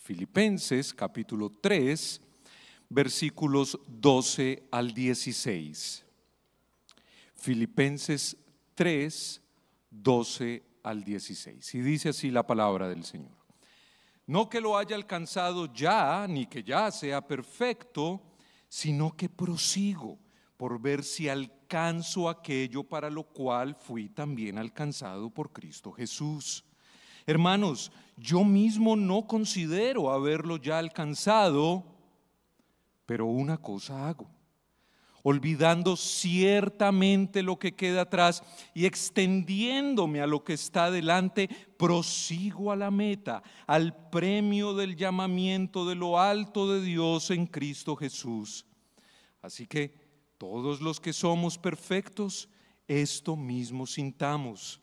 Filipenses capítulo 3, versículos 12 al 16. Filipenses 3, 12 al 16. Y dice así la palabra del Señor. No que lo haya alcanzado ya, ni que ya sea perfecto, sino que prosigo por ver si alcanzo aquello para lo cual fui también alcanzado por Cristo Jesús. Hermanos, yo mismo no considero haberlo ya alcanzado, pero una cosa hago, olvidando ciertamente lo que queda atrás y extendiéndome a lo que está delante, prosigo a la meta, al premio del llamamiento de lo alto de Dios en Cristo Jesús. Así que todos los que somos perfectos, esto mismo sintamos.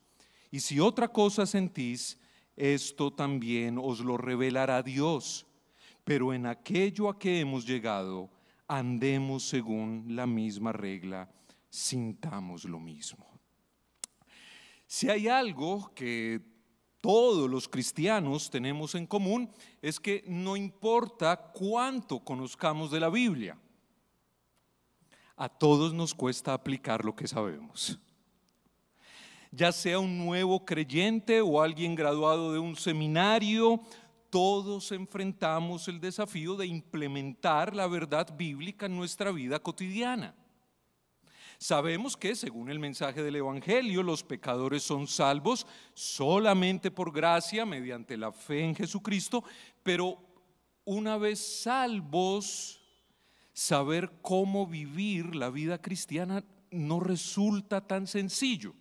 Y si otra cosa sentís, esto también os lo revelará Dios. Pero en aquello a que hemos llegado, andemos según la misma regla, sintamos lo mismo. Si hay algo que todos los cristianos tenemos en común, es que no importa cuánto conozcamos de la Biblia, a todos nos cuesta aplicar lo que sabemos. Ya sea un nuevo creyente o alguien graduado de un seminario, todos enfrentamos el desafío de implementar la verdad bíblica en nuestra vida cotidiana. Sabemos que, según el mensaje del Evangelio, los pecadores son salvos solamente por gracia, mediante la fe en Jesucristo, pero una vez salvos, saber cómo vivir la vida cristiana no resulta tan sencillo,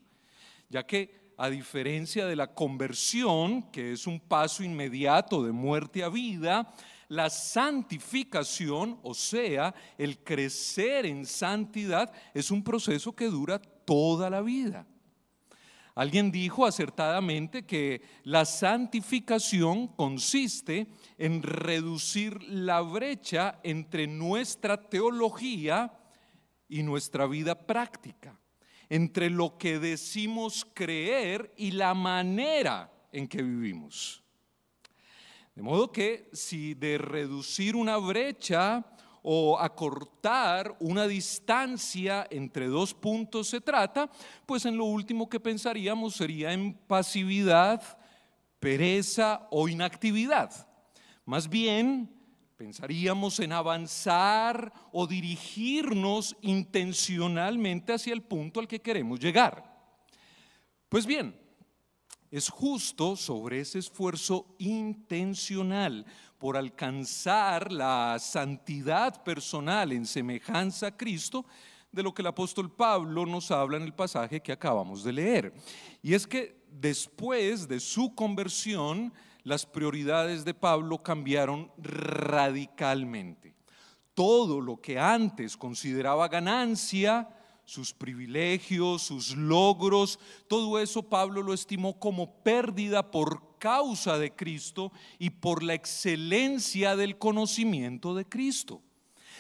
ya que a diferencia de la conversión, que es un paso inmediato de muerte a vida, la santificación, o sea, el crecer en santidad, es un proceso que dura toda la vida. Alguien dijo acertadamente que la santificación consiste en reducir la brecha entre nuestra teología y nuestra vida práctica, entre lo que decimos creer y la manera en que vivimos. De modo que si de reducir una brecha o acortar una distancia entre dos puntos se trata, pues en lo último que pensaríamos sería en pasividad, pereza o inactividad. Más bien pensaríamos en avanzar o dirigirnos intencionalmente hacia el punto al que queremos llegar. Pues bien, es justo sobre ese esfuerzo intencional por alcanzar la santidad personal en semejanza a Cristo de lo que el apóstol Pablo nos habla en el pasaje que acabamos de leer. Y es que después de su conversión, las prioridades de Pablo cambiaron radicalmente. Todo lo que antes consideraba ganancia, sus privilegios, sus logros, todo eso Pablo lo estimó como pérdida por causa de Cristo y por la excelencia del conocimiento de Cristo.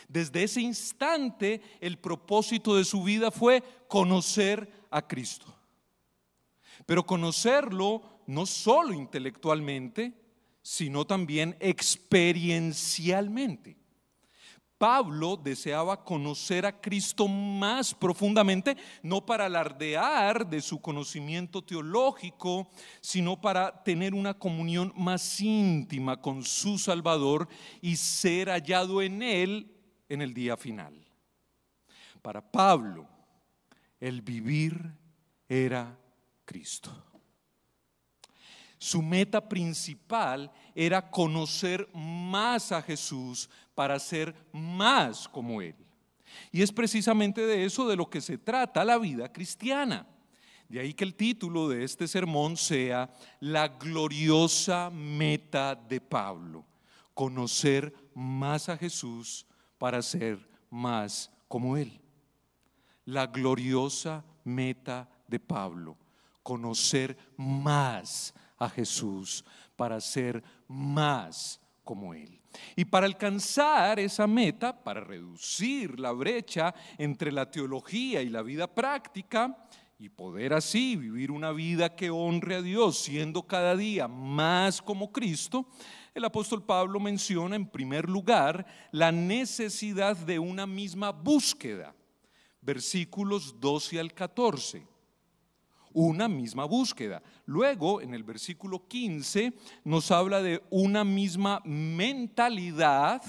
Desde ese instante, el propósito de su vida fue conocer a Cristo. Pero conocerlo no solo intelectualmente, sino también experiencialmente. Pablo deseaba conocer a Cristo más profundamente, no para alardear de su conocimiento teológico, sino para tener una comunión más íntima con su Salvador y ser hallado en Él en el día final. Para Pablo, el vivir era Cristo. Su meta principal era conocer más a Jesús para ser más como Él. Y es precisamente de eso de lo que se trata la vida cristiana. De ahí que el título de este sermón sea La gloriosa meta de Pablo: conocer más a Jesús para ser más como Él. La gloriosa meta de Pablo: conocer más a Jesús para ser más como Él. Y para alcanzar esa meta, para reducir la brecha entre la teología y la vida práctica y poder así vivir una vida que honre a Dios, siendo cada día más como Cristo, El apóstol Pablo menciona en primer lugar la necesidad de una misma búsqueda. Versículos 12 al 14. Una misma búsqueda. Luego, en el versículo 15, nos habla de una misma mentalidad.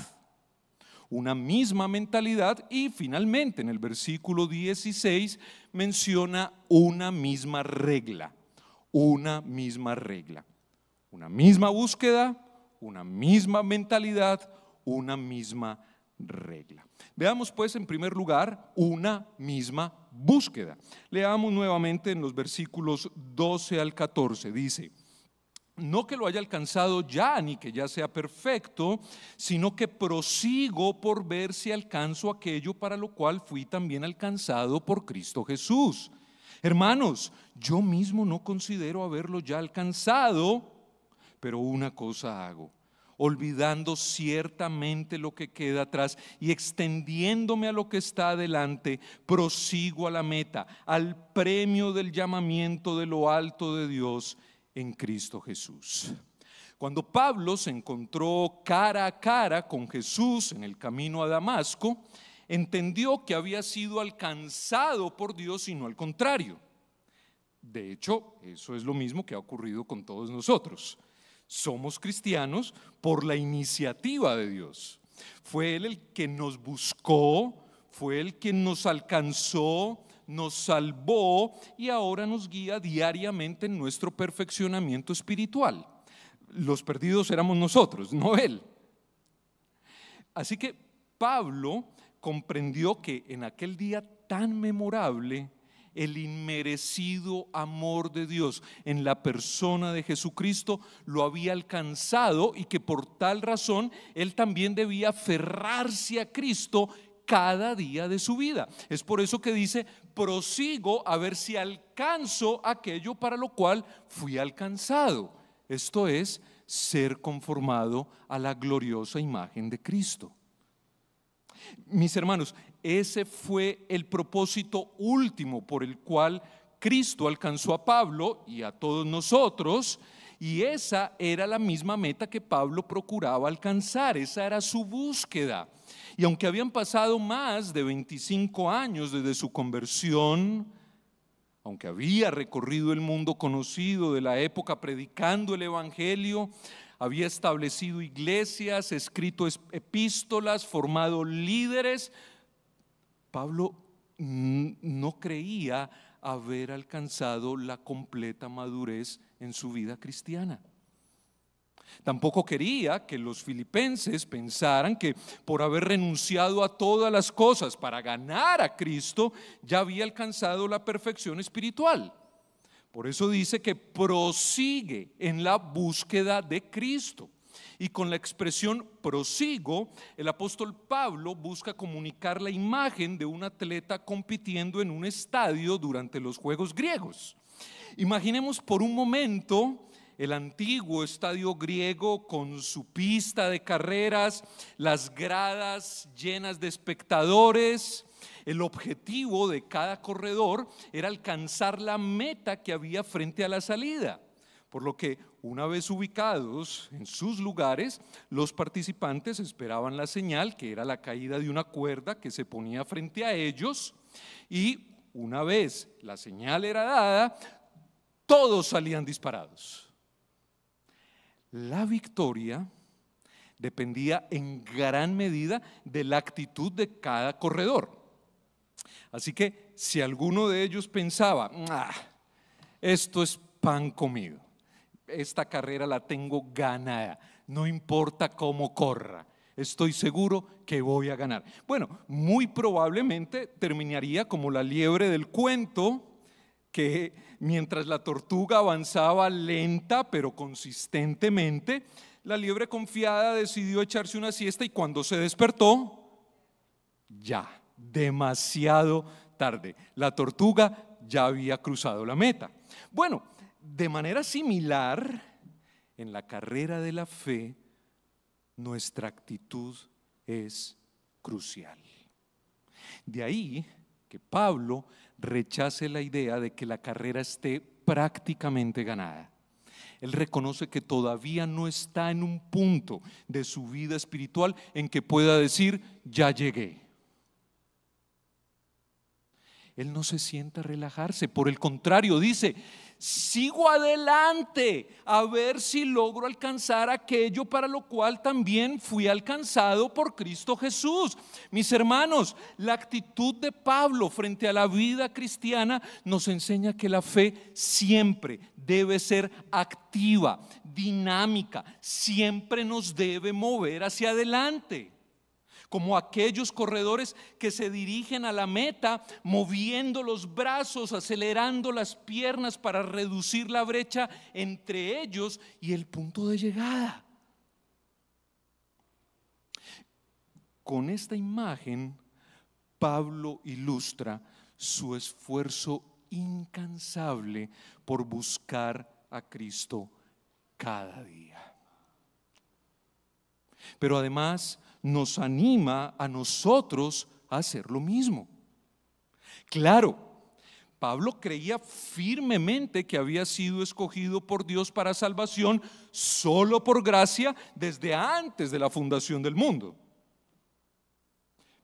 Y finalmente en el versículo 16 menciona una misma regla. Una misma regla. Una misma búsqueda, una misma mentalidad, una misma regla. Veamos pues en primer lugar una misma búsqueda. Leamos nuevamente en los versículos 12 al 14. Dice: no que lo haya alcanzado ya, ni que ya sea perfecto, sino que prosigo por ver si alcanzo aquello para lo cual fui también alcanzado por Cristo Jesús. Hermanos, yo mismo no considero haberlo ya alcanzado, pero una cosa hago, olvidando ciertamente lo que queda atrás y extendiéndome a lo que está adelante, prosigo a la meta, al premio del llamamiento de lo alto de Dios en Cristo Jesús. Cuando Pablo se encontró cara a cara con Jesús en el camino a Damasco, entendió que había sido alcanzado por Dios y no al contrario. De hecho, eso es lo mismo que ha ocurrido con todos nosotros. Somos cristianos por la iniciativa de Dios. Fue Él el que nos buscó, fue Él quien nos alcanzó, nos salvó y ahora nos guía diariamente en nuestro perfeccionamiento espiritual. Los perdidos éramos nosotros, no Él. Así que Pablo comprendió que en aquel día tan memorable, el inmerecido amor de Dios en la persona de Jesucristo lo había alcanzado y que por tal razón él también debía aferrarse a Cristo cada día de su vida. Es por eso que dice: prosigo a ver si alcanzo aquello para lo cual fui alcanzado. Esto es, ser conformado a la gloriosa imagen de Cristo. Mis hermanos, ese fue el propósito último por el cual Cristo alcanzó a Pablo y a todos nosotros, y esa era la misma meta que Pablo procuraba alcanzar. Esa era su búsqueda. Y aunque habían pasado más de 25 años desde su conversión, aunque había recorrido el mundo conocido de la época predicando el evangelio, había establecido iglesias, escrito epístolas, formado líderes, Pablo no creía haber alcanzado la completa madurez en su vida cristiana. Tampoco quería que los filipenses pensaran que por haber renunciado a todas las cosas para ganar a Cristo, ya había alcanzado la perfección espiritual. Por eso dice que prosigue en la búsqueda de Cristo. Y con la expresión prosigo, el apóstol Pablo busca comunicar la imagen de un atleta compitiendo en un estadio durante los Juegos griegos. Imaginemos por un momento el antiguo estadio griego con su pista de carreras, las gradas llenas de espectadores. El objetivo de cada corredor era alcanzar la meta que había frente a la salida. Por lo que, una vez ubicados en sus lugares, los participantes esperaban la señal, que era la caída de una cuerda que se ponía frente a ellos, y una vez la señal era dada, todos salían disparados. La victoria dependía en gran medida de la actitud de cada corredor. Así que si alguno de ellos pensaba: esto es pan comido, esta carrera la tengo ganada, no importa cómo corra, estoy seguro que voy a ganar. Bueno, muy probablemente terminaría como la liebre del cuento, que mientras la tortuga avanzaba lenta pero consistentemente, la liebre confiada decidió echarse una siesta y cuando se despertó, ya, demasiado tarde. La tortuga ya había cruzado la meta. Bueno, de manera similar, en la carrera de la fe, nuestra actitud es crucial. De ahí que Pablo rechace la idea de que la carrera esté prácticamente ganada. Él reconoce que todavía no está en un punto de su vida espiritual en que pueda decir, ya llegué. Él no se sienta a relajarse, por el contrario, dice, sigo adelante a ver si logro alcanzar aquello para lo cual también fui alcanzado por Cristo Jesús. Mis hermanos, la actitud de Pablo frente a la vida cristiana nos enseña que la fe siempre debe ser activa, dinámica, siempre nos debe mover hacia adelante. Como aquellos corredores que se dirigen a la meta moviendo los brazos, acelerando las piernas para reducir la brecha entre ellos y el punto de llegada. Con esta imagen, Pablo ilustra su esfuerzo incansable por buscar a Cristo cada día. Pero además nos anima a nosotros a hacer lo mismo. Claro, Pablo creía firmemente que había sido escogido por Dios para salvación solo por gracia desde antes de la fundación del mundo.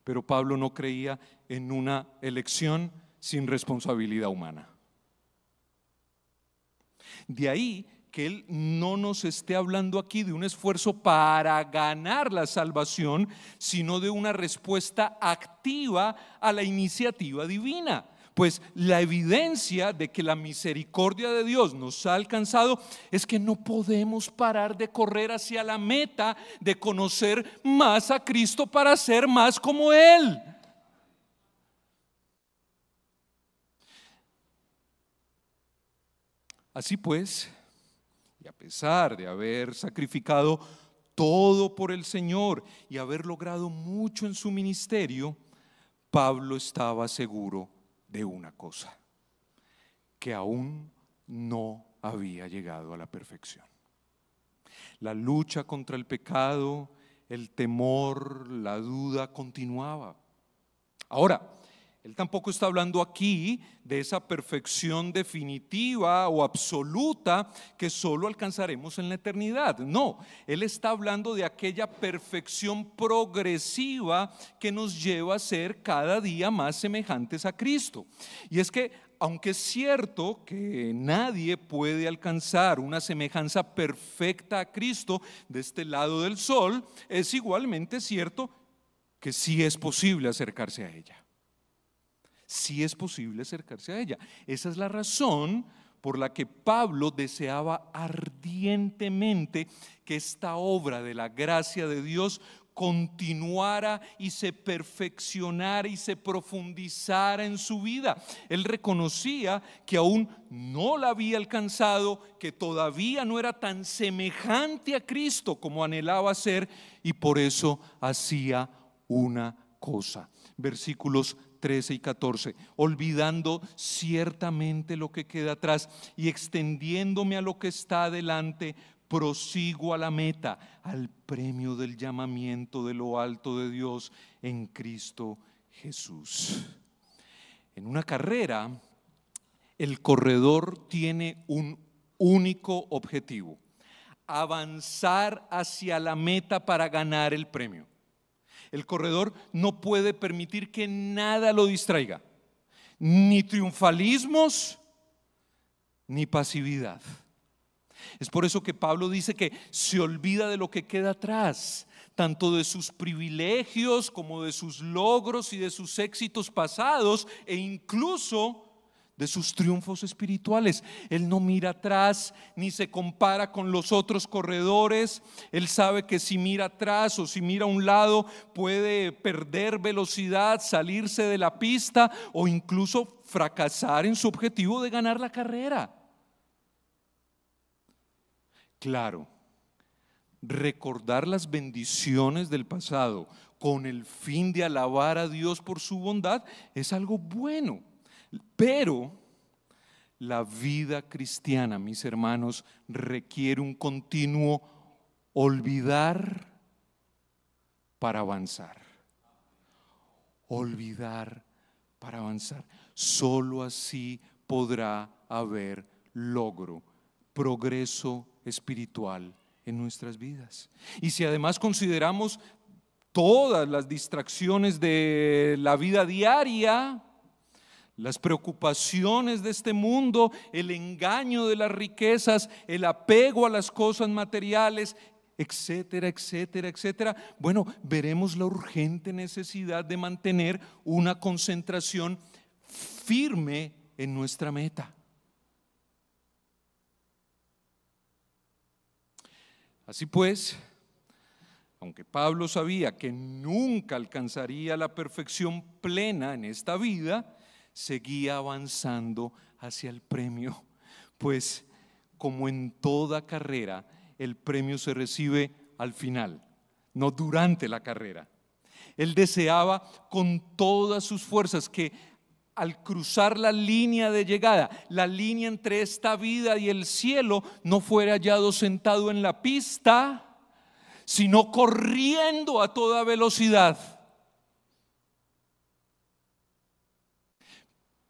Pero Pablo no creía en una elección sin responsabilidad humana. De ahí que Él no nos esté hablando aquí de un esfuerzo para ganar la salvación, sino de una respuesta activa a la iniciativa divina. Pues la evidencia de que la misericordia de Dios nos ha alcanzado es que no podemos parar de correr hacia la meta de conocer más a Cristo para ser más como Él. Así pues, y a pesar de haber sacrificado todo por el Señor y haber logrado mucho en su ministerio, Pablo estaba seguro de una cosa, que aún no había llegado a la perfección. La lucha contra el pecado, el temor, la duda continuaba. Ahora, Él tampoco está hablando aquí de esa perfección definitiva o absoluta que solo alcanzaremos en la eternidad. No, Él está hablando de aquella perfección progresiva que nos lleva a ser cada día más semejantes a Cristo. Y es que, aunque es cierto que nadie puede alcanzar una semejanza perfecta a Cristo de este lado del sol, es igualmente cierto que sí es posible acercarse a ella. Sí es posible acercarse a ella. Esa es la razón por la que Pablo deseaba ardientemente que esta obra de la gracia de Dios continuara y se perfeccionara y se profundizara en su vida. Él reconocía que aún no la había alcanzado, que todavía no era tan semejante a Cristo como anhelaba ser, y por eso hacía una cosa. Versículos 13 y 14, olvidando ciertamente lo que queda atrás y extendiéndome a lo que está adelante, prosigo a la meta, al premio del llamamiento de lo alto de Dios en Cristo Jesús. En una carrera, el corredor tiene un único objetivo: avanzar hacia la meta para ganar el premio. El corredor no puede permitir que nada lo distraiga, ni triunfalismos, ni pasividad. Es por eso que Pablo dice que se olvida de lo que queda atrás, tanto de sus privilegios como de sus logros y de sus éxitos pasados, e incluso de sus triunfos espirituales. Él no mira atrás ni se compara con los otros corredores. Él sabe que si mira atrás o si mira a un lado puede perder velocidad, salirse de la pista o incluso fracasar en su objetivo de ganar la carrera. Claro, recordar las bendiciones del pasado con el fin de alabar a Dios por su bondad es algo bueno. Pero la vida cristiana, mis hermanos, requiere un continuo olvidar para avanzar. Olvidar para avanzar. Solo así podrá haber logro progreso espiritual en nuestras vidas. Y si además consideramos todas las distracciones de la vida diaria, las preocupaciones de este mundo, el engaño de las riquezas, el apego a las cosas materiales, etcétera, etcétera, etcétera, bueno, veremos la urgente necesidad de mantener una concentración firme en nuestra meta. Así pues, aunque Pablo sabía que nunca alcanzaría la perfección plena en esta vida, seguía avanzando hacia el premio, pues como en toda carrera, el premio se recibe al final, no durante la carrera. Él deseaba con todas sus fuerzas que al cruzar la línea de llegada, la línea entre esta vida y el cielo, no fuera hallado sentado en la pista, sino corriendo a toda velocidad.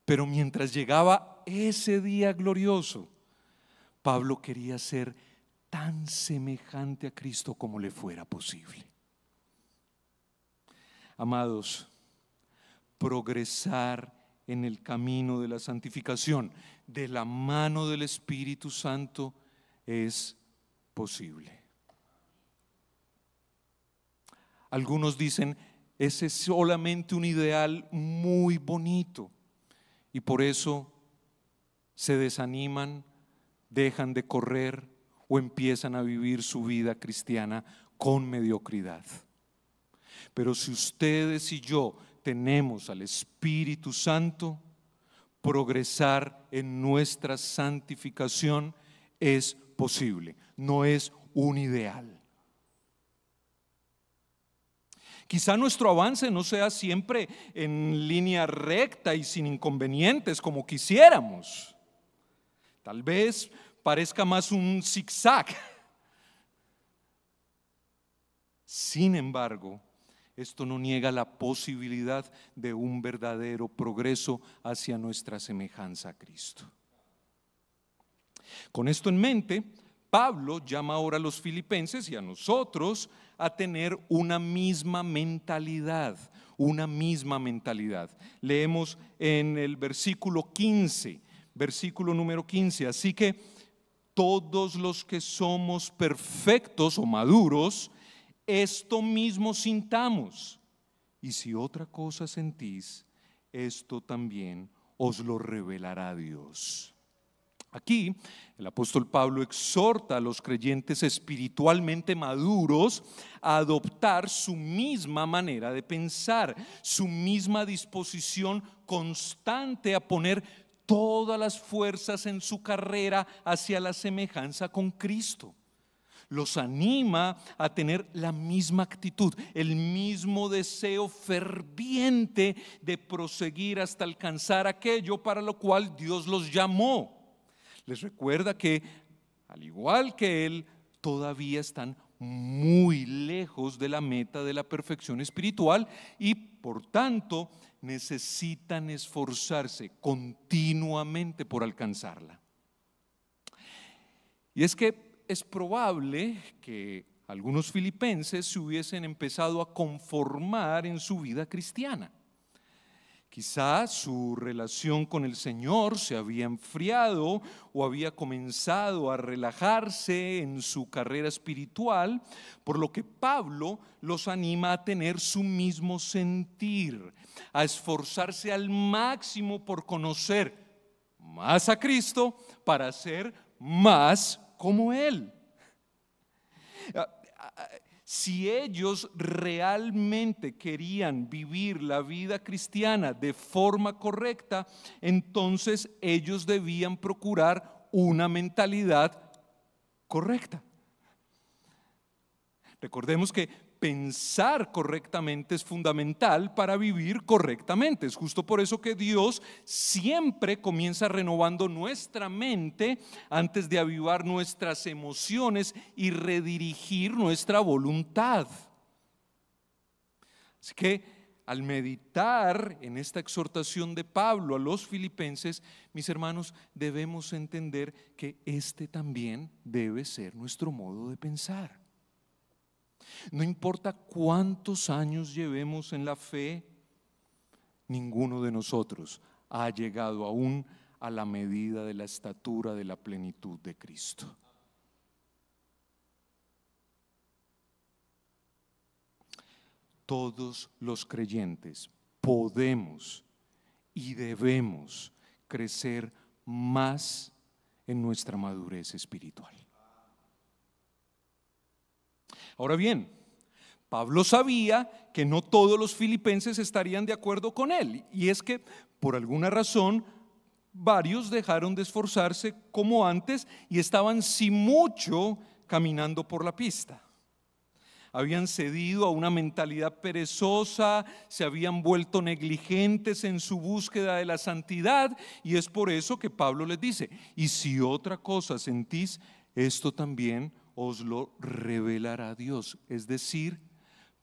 Pero mientras llegaba ese día glorioso, Pablo quería ser tan semejante a Cristo como le fuera posible. Amados, progresar en el camino de la santificación de la mano del Espíritu Santo es posible. Algunos dicen, ese es solamente un ideal muy bonito, y por eso se desaniman, dejan de correr o empiezan a vivir su vida cristiana con mediocridad. Pero si ustedes y yo tenemos al Espíritu Santo, progresar en nuestra santificación es posible, no es un ideal. Quizá nuestro avance no sea siempre en línea recta y sin inconvenientes como quisiéramos. Tal vez parezca más un zigzag. Sin embargo, esto no niega la posibilidad de un verdadero progreso hacia nuestra semejanza a Cristo. Con esto en mente, Pablo llama ahora a los filipenses y a nosotros a tener una misma mentalidad, una misma mentalidad. Leemos en el versículo número 15, así que todos los que somos perfectos o maduros, esto mismo sintamos, y si otra cosa sentís, esto también os lo revelará Dios. Aquí el apóstol Pablo exhorta a los creyentes espiritualmente maduros a adoptar su misma manera de pensar, su misma disposición constante a poner todas las fuerzas en su carrera hacia la semejanza con Cristo. Los anima a tener la misma actitud, el mismo deseo ferviente de proseguir hasta alcanzar aquello para lo cual Dios los llamó. Les recuerda que, al igual que Él, todavía están muy lejos de la meta de la perfección espiritual y, por tanto, necesitan esforzarse continuamente por alcanzarla. Y es que es probable que algunos filipenses se hubiesen empezado a conformar en su vida cristiana. Quizás su relación con el Señor se había enfriado o había comenzado a relajarse en su carrera espiritual, por lo que Pablo los anima a tener su mismo sentir, a esforzarse al máximo por conocer más a Cristo para ser más como Él. Si ellos realmente querían vivir la vida cristiana de forma correcta, entonces ellos debían procurar una mentalidad correcta. Recordemos que pensar correctamente es fundamental para vivir correctamente. Es justo por eso que Dios siempre comienza renovando nuestra mente antes de avivar nuestras emociones y redirigir nuestra voluntad. Así que al meditar en esta exhortación de Pablo a los filipenses, mis hermanos, debemos entender que este también debe ser nuestro modo de pensar. No importa cuántos años llevemos en la fe, ninguno de nosotros ha llegado aún a la medida de la estatura de la plenitud de Cristo. Todos los creyentes podemos y debemos crecer más en nuestra madurez espiritual. Ahora bien, Pablo sabía que no todos los filipenses estarían de acuerdo con él, y es que por alguna razón varios dejaron de esforzarse como antes y estaban sin mucho caminando por la pista. Habían cedido a una mentalidad perezosa, se habían vuelto negligentes en su búsqueda de la santidad, y es por eso que Pablo les dice: y si otra cosa sentís, esto también os lo revelará Dios. Es decir,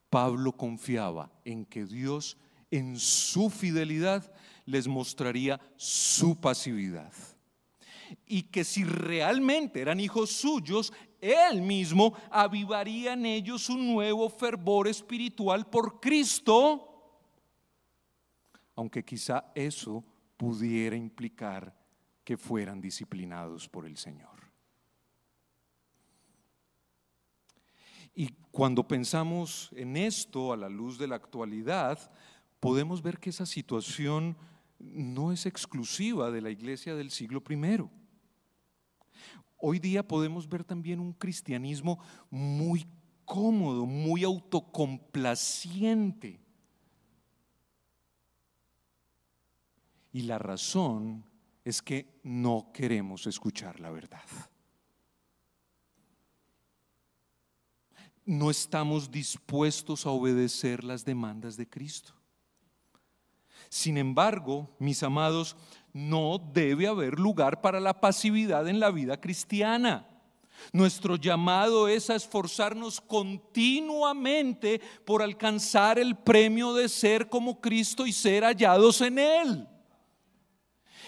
Pablo confiaba en que Dios, en su fidelidad, les mostraría su pasividad, y que si realmente eran hijos suyos, Él mismo avivaría en ellos un nuevo fervor espiritual por Cristo, aunque quizá eso pudiera implicar que fueran disciplinados por el Señor. Y cuando pensamos en esto a la luz de la actualidad, podemos ver que esa situación no es exclusiva de la iglesia del siglo I. Hoy día podemos ver también un cristianismo muy cómodo, muy autocomplaciente. Y la razón es que no queremos escuchar la verdad. No estamos dispuestos a obedecer las demandas de Cristo. Sin embargo, mis amados, no debe haber lugar para la pasividad en la vida cristiana. Nuestro llamado es a esforzarnos continuamente por alcanzar el premio de ser como Cristo y ser hallados en Él.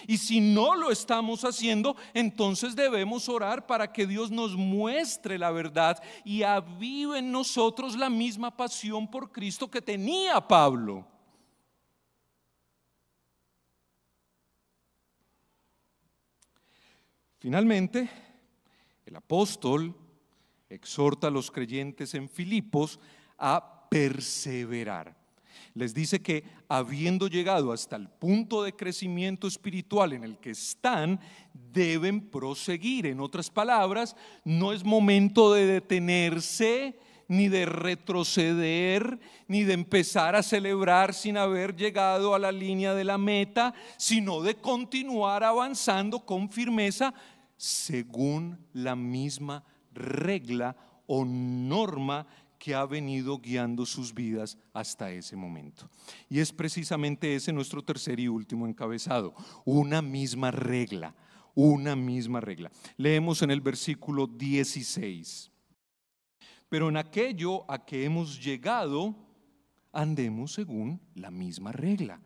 Y si no lo estamos haciendo, entonces debemos orar para que Dios nos muestre la verdad y avive en nosotros la misma pasión por Cristo que tenía Pablo. Finalmente, el apóstol exhorta a los creyentes en Filipos a perseverar. Les dice que habiendo llegado hasta el punto de crecimiento espiritual en el que están, deben proseguir. En otras palabras, no es momento de detenerse, ni de retroceder, ni de empezar a celebrar sin haber llegado a la línea de la meta, sino de continuar avanzando con firmeza según la misma regla o norma que ha venido guiando sus vidas hasta ese momento. Y es precisamente ese nuestro tercer y último encabezado: una misma regla, una misma regla. Leemos en el versículo 16: pero en aquello a que hemos llegado, andemos según la misma regla,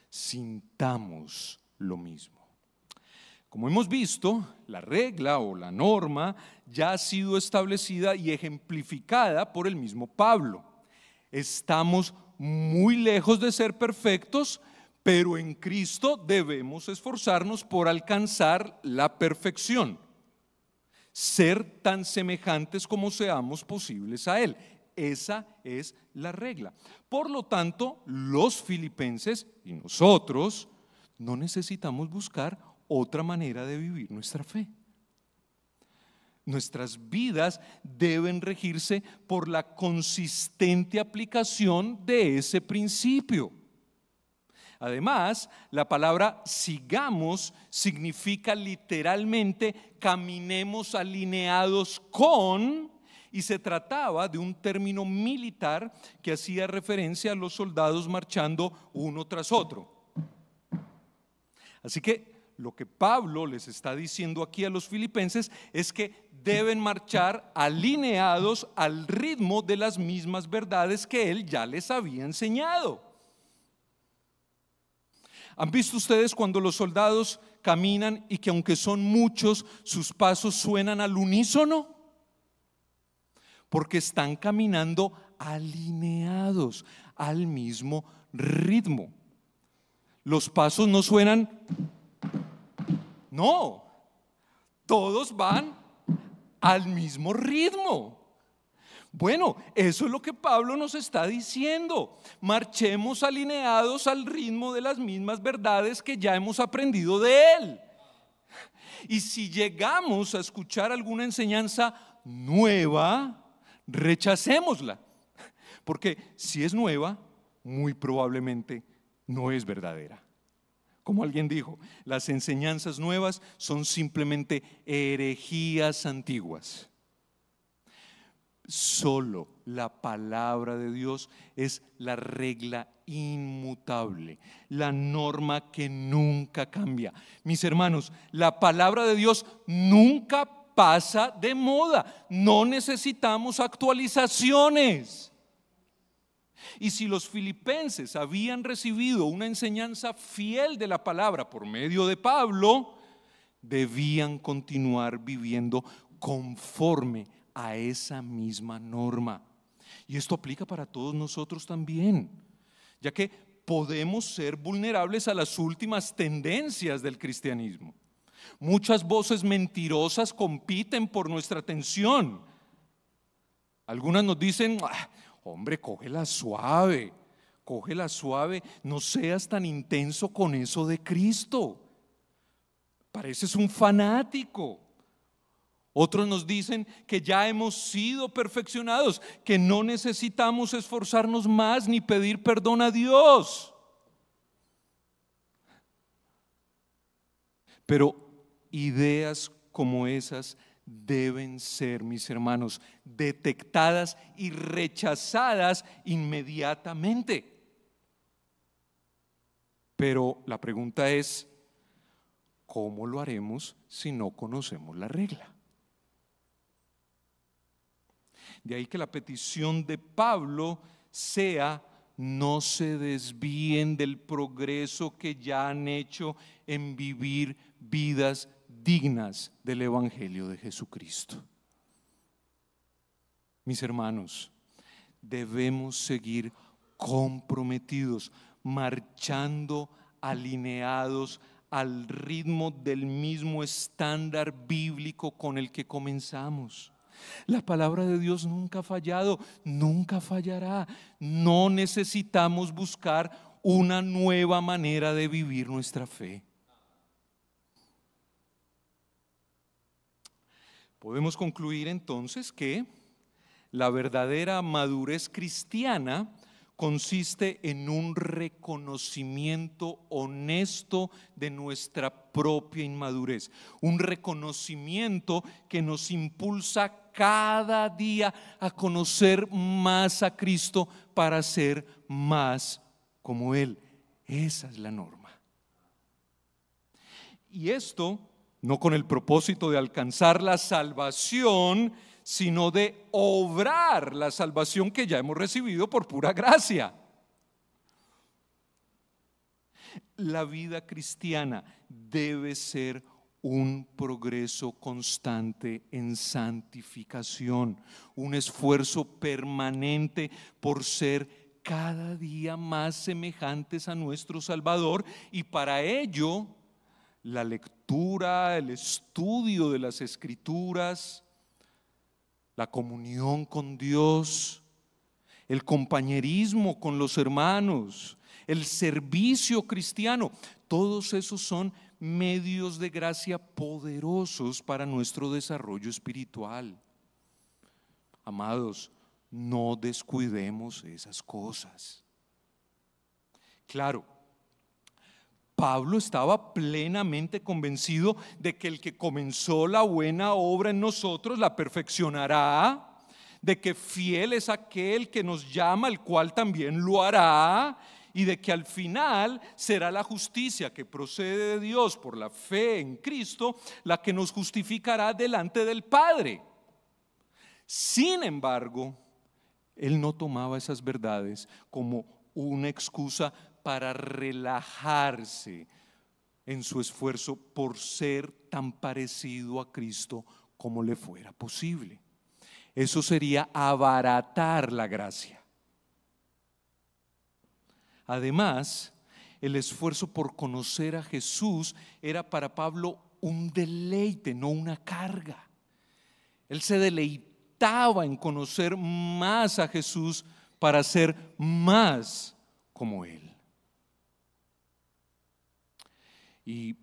sintamos lo mismo. Como hemos visto, la regla o la norma ya ha sido establecida y ejemplificada por el mismo Pablo. Estamos muy lejos de ser perfectos, pero en Cristo debemos esforzarnos por alcanzar la perfección, ser tan semejantes como seamos posibles a Él. Esa es la regla. Por lo tanto, los filipenses y nosotros no necesitamos buscar otra manera de vivir nuestra fe. Nuestras vidas deben regirse por la consistente aplicación de ese principio. Además, la palabra sigamos significa literalmente caminemos alineados con, y se trataba de un término militar que hacía referencia a los soldados marchando uno tras otro. Así que lo que Pablo les está diciendo aquí a los filipenses es que deben marchar alineados al ritmo de las mismas verdades que él ya les había enseñado. ¿Han visto ustedes cuando los soldados caminan y que aunque son muchos, sus pasos suenan al unísono? Porque están caminando alineados al mismo ritmo. Los pasos no suenan, no, todos van al mismo ritmo. Bueno, eso es lo que Pablo nos está diciendo. Marchemos alineados al ritmo de las mismas verdades que ya hemos aprendido de él. Y si llegamos a escuchar alguna enseñanza nueva, rechacémosla. Porque si es nueva, muy probablemente no es verdadera. Como alguien dijo, las enseñanzas nuevas son simplemente herejías antiguas. Solo la palabra de Dios es la regla inmutable, la norma que nunca cambia. Mis hermanos, la palabra de Dios nunca pasa de moda. No necesitamos actualizaciones. Y si los filipenses habían recibido una enseñanza fiel de la palabra por medio de Pablo, debían continuar viviendo conforme a esa misma norma. Y esto aplica para todos nosotros también, ya que podemos ser vulnerables a las últimas tendencias del cristianismo. Muchas voces mentirosas compiten por nuestra atención. Algunas nos dicen: hombre, cógela suave, no seas tan intenso con eso de Cristo. Pareces un fanático. Otros nos dicen que ya hemos sido perfeccionados, que no necesitamos esforzarnos más ni pedir perdón a Dios. Pero ideas como esas deben ser, mis hermanos, detectadas y rechazadas inmediatamente. Pero la pregunta es, ¿cómo lo haremos si no conocemos la regla? De ahí que la petición de Pablo sea: no se desvíen del progreso que ya han hecho en vivir vidas dignas del Evangelio de Jesucristo. Mis hermanos, debemos seguir comprometidos, marchando alineados al ritmo del mismo estándar bíblico con el que comenzamos. La palabra de Dios nunca ha fallado, nunca fallará. No necesitamos buscar una nueva manera de vivir nuestra fe. Podemos concluir entonces que la verdadera madurez cristiana consiste en un reconocimiento honesto de nuestra propia inmadurez, un reconocimiento que nos impulsa cada día a conocer más a Cristo para ser más como Él. Esa es la norma. Y esto no con el propósito de alcanzar la salvación, sino de obrar la salvación que ya hemos recibido por pura gracia. La vida cristiana debe ser un progreso constante en santificación, un esfuerzo permanente por ser cada día más semejantes a nuestro Salvador, y para ello la lectura, el estudio de las Escrituras, la comunión con Dios, el compañerismo con los hermanos, el servicio cristiano, todos esos son medios de gracia poderosos para nuestro desarrollo espiritual. Amados, no descuidemos esas cosas. Claro, Pablo estaba plenamente convencido de que el que comenzó la buena obra en nosotros la perfeccionará, de que fiel es aquel que nos llama, el cual también lo hará, y de que al final será la justicia que procede de Dios por la fe en Cristo la que nos justificará delante del Padre. Sin embargo, él no tomaba esas verdades como una excusa para relajarse en su esfuerzo por ser tan parecido a Cristo como le fuera posible. Eso sería abaratar la gracia. Además, el esfuerzo por conocer a Jesús era para Pablo un deleite, no una carga. Él se deleitaba en conocer más a Jesús para ser más como Él. Y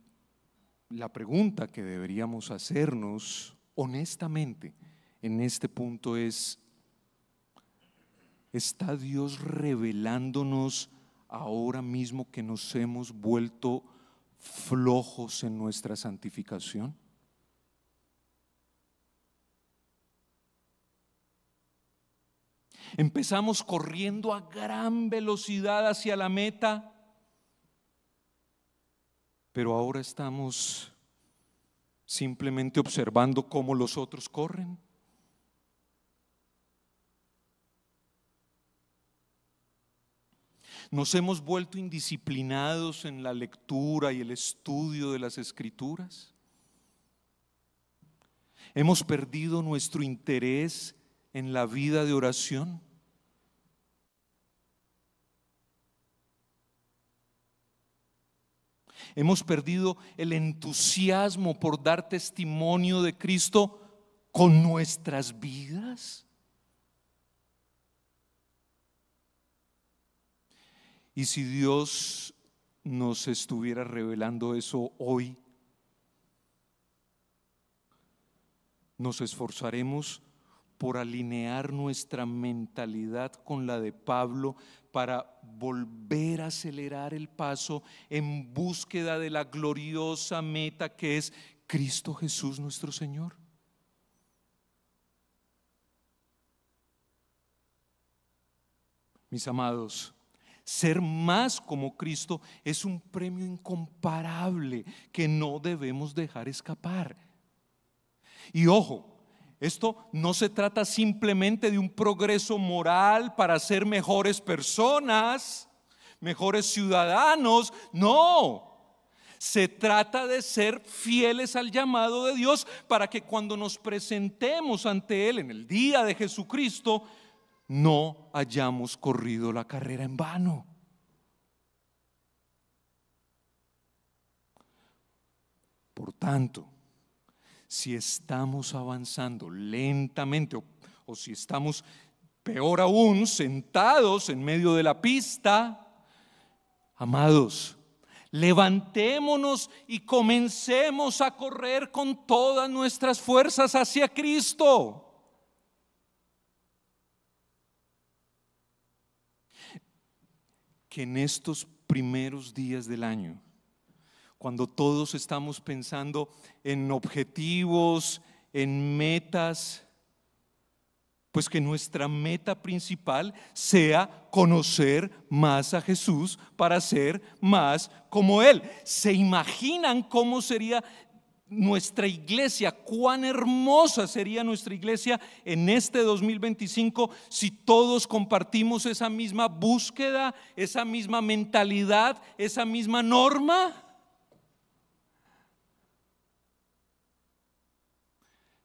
la pregunta que deberíamos hacernos honestamente en este punto es: ¿está Dios revelándonos ahora mismo que nos hemos vuelto flojos en nuestra santificación? Empezamos corriendo a gran velocidad hacia la meta, pero ahora estamos simplemente observando cómo los otros corren. Nos hemos vuelto indisciplinados en la lectura y el estudio de las Escrituras. Hemos perdido nuestro interés en la vida de oración. Hemos perdido el entusiasmo por dar testimonio de Cristo con nuestras vidas. Y si Dios nos estuviera revelando eso hoy, nos esforzaremos por alinear nuestra mentalidad con la de Pablo para volver a acelerar el paso en búsqueda de la gloriosa meta que es Cristo Jesús nuestro Señor. Mis amados, ser más como Cristo es un premio incomparable que no debemos dejar escapar. Y ojo, esto no se trata simplemente de un progreso moral para ser mejores personas, mejores ciudadanos. No, se trata de ser fieles al llamado de Dios para que cuando nos presentemos ante Él en el día de Jesucristo, no hayamos corrido la carrera en vano. Por tanto, si estamos avanzando lentamente o si estamos, peor aún, sentados en medio de la pista, amados, levantémonos y comencemos a correr con todas nuestras fuerzas hacia Cristo. Que en estos primeros días del año, cuando todos estamos pensando en objetivos, en metas, pues que nuestra meta principal sea conocer más a Jesús para ser más como Él. ¿Se imaginan cómo sería nuestra iglesia? ¿Cuán hermosa sería nuestra iglesia en este 2025 si todos compartimos esa misma búsqueda, esa misma mentalidad, esa misma norma?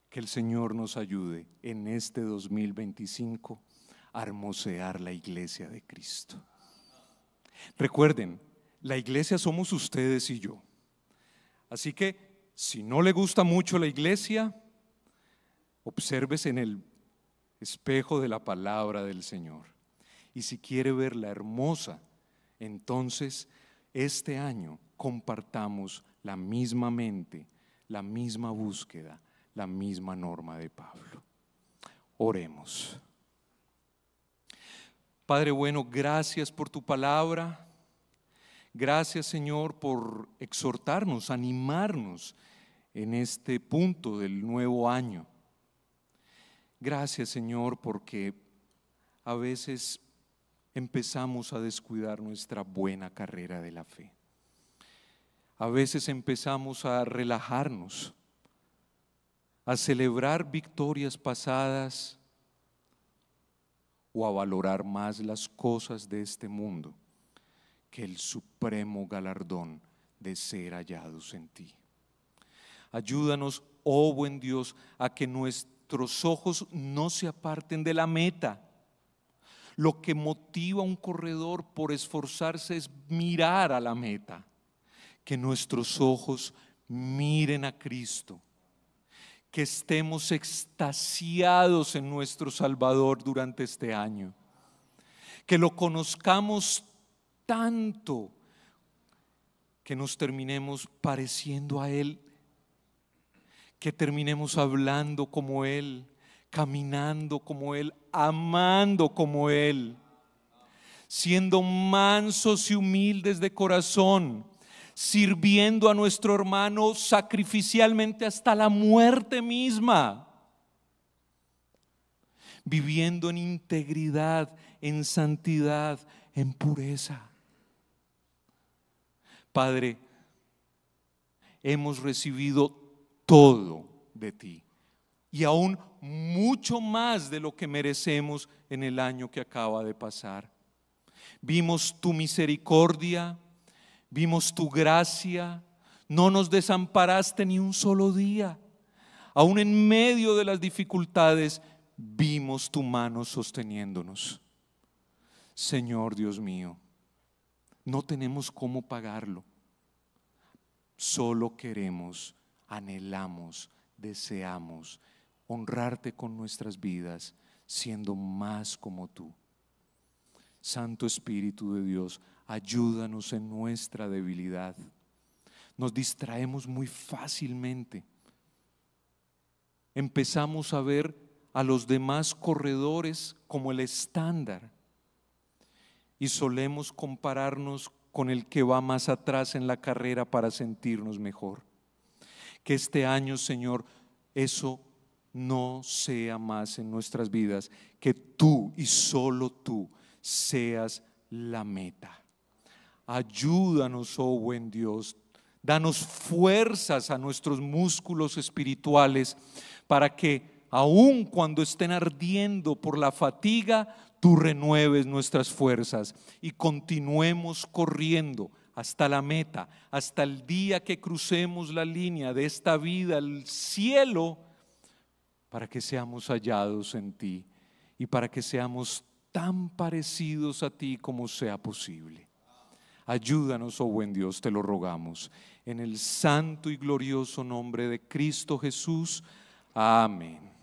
Que el Señor nos ayude en este 2025 a hermosear la iglesia de Cristo. Recuerden, la iglesia somos ustedes y yo. Así que si no le gusta mucho la iglesia, obsérvese en el espejo de la palabra del Señor. Y si quiere verla hermosa, entonces este año compartamos la misma mente, la misma búsqueda, la misma norma de Pablo. Oremos. Padre bueno, gracias por tu palabra. Gracias, Señor, por exhortarnos, animarnos en este punto del nuevo año. Gracias, Señor, porque a veces empezamos a descuidar nuestra buena carrera de la fe. A veces empezamos a relajarnos, a celebrar victorias pasadas o a valorar más las cosas de este mundo que el supremo galardón de ser hallados en ti. Ayúdanos, oh buen Dios, a que nuestros ojos no se aparten de la meta. Lo que motiva a un corredor por esforzarse es mirar a la meta. Que nuestros ojos miren a Cristo. Que estemos extasiados en nuestro Salvador durante este año. Que lo conozcamos tanto que nos terminemos pareciendo a Él. Que terminemos hablando como Él, caminando como Él, amando como Él, siendo mansos y humildes de corazón, sirviendo a nuestro hermano sacrificialmente hasta la muerte misma, viviendo en integridad, en santidad, en pureza. Padre, hemos recibido todo de ti y aún mucho más de lo que merecemos en el año que acaba de pasar. Vimos tu misericordia, vimos tu gracia, no nos desamparaste ni un solo día. Aún en medio de las dificultades vimos tu mano sosteniéndonos. Señor Dios mío, no tenemos cómo pagarlo. Solo queremos, anhelamos, deseamos honrarte con nuestras vidas, siendo más como tú. Santo Espíritu de Dios, ayúdanos en nuestra debilidad. Nos distraemos muy fácilmente. Empezamos a ver a los demás corredores como el estándar y solemos compararnos con el que va más atrás en la carrera para sentirnos mejor. Que este año, Señor, eso no sea más en nuestras vidas, que tú y solo tú seas la meta. Ayúdanos, oh buen Dios, danos fuerzas a nuestros músculos espirituales para que aun cuando estén ardiendo por la fatiga, tú renueves nuestras fuerzas y continuemos corriendo hasta la meta, hasta el día que crucemos la línea de esta vida al cielo, para que seamos hallados en ti y para que seamos tan parecidos a ti como sea posible. Ayúdanos, oh buen Dios, te lo rogamos, en el santo y glorioso nombre de Cristo Jesús. Amén.